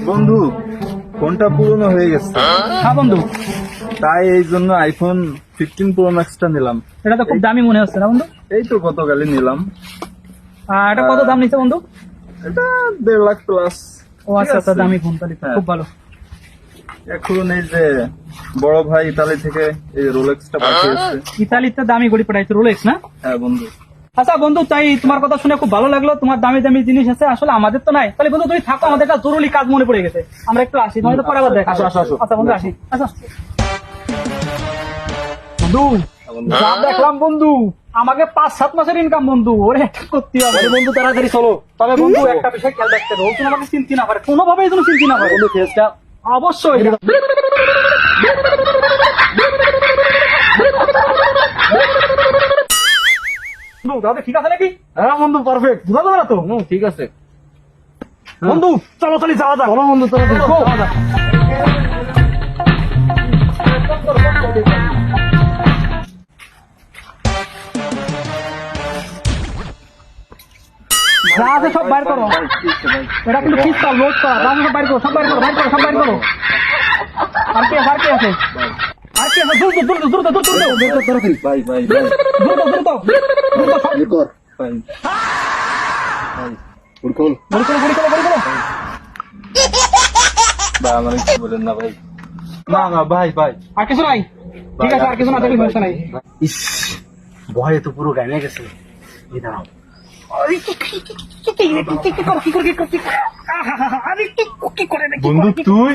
বন্ধু, ফোনটা পুরনো হয়ে গেছে। হ্যাঁ বন্ধু, তাই এই জন্য আইফোন 15 প্রো ম্যাক্সটা নিলাম। এটা তো খুব দামি মনে হচ্ছে না বন্ধু? এই তো গতকালই নিলাম। এটা কত দাম নিচ্ছে বন্ধু? এটা 1.5 লাখ প্লাস। ও আচ্ছা আচ্ছা, দামি ফোন তাহলে তো হ্যাঁ। খুব ভালো। এখন এই যে বড় ভাই ইতালি থেকে এই রোলেক্সটা পাঠিয়েছে। ইতালিতে দামি ঘড়ি পাঠাইছে, রোলেক্স না? হ্যাঁ বন্ধু। আচ্ছা বন্ধু, তাই তোমার কথা শুনে খুব ভালো লাগলো। তোমার দামি দামি জিনিস আছে, আসলে আমাদের তো নাই। তাহলে বন্ধু তুমি থাকো, আমাদের একটা জরুরি কাজ মনে পড়ে গেছে, আমরা একটু আসি। তোমাদের পরে আবার দেখা। আসো, আসো, আসো। আচ্ছা বন্ধু, আসি। আচ্ছা বন্ধু, বন্ধু। যা দেখলাম বন্ধু, আমাকে 5-7 মাসের ইনকাম বন্ধু, ওরে একটা করতে হবে বন্ধু, তাড়াতাড়ি চলো। তবে বন্ধু একটা বিষয় খেয়াল রাখতে হবে, ও তুমি আমাকে চিনতে না পারে, কোনোভাবে এই জন্য চিনতে না পারে বন্ধু। ফেসটা অবশ্যই বন্ধু, তাহলে ঠিক আছে নাকি? হ্যাঁ বন্ধু, পারফেক্ট। বুঝা যাবে না তো? ঠিক আছে। বন্ধু চলো তাহলে যাওয়া যাক। চলো বন্ধু, তাড়াতাড়ি। যাওয়া যাক। যা আছে সব বাইর করো, এটা কিন্তু পিস্তল লোড করা। যা আছে সব বাইর করো, সব বাইর করো, বাইর করো, সব বাইর করো। আর কি আছে, আর কি আছে, আর কি আছে? দ্রুত দ্রুত দ্রুত দ্রুত দ্রুত ভাই ভাই দ্রুত দ্রুত দ্রুত সব ভাই কর ভাই। উড় খোল বড়ি করো, বড়ি করো, বড়ি করো। ভাই, আমার কিছু বলেন না ভাই। না না ভাই ভাই। আর কিছু নাই? ঠিক আছে, আর কিছু না থাকলে সমস্যা নাই। ইস, ভয়ে তো পুরো গায়ে গেছে। এই দাঁড়াও, কি করে, কি করে, কি করে, কি করে, কি করে, আহা, আরে কি করে নাকি? বন্ধু তুই?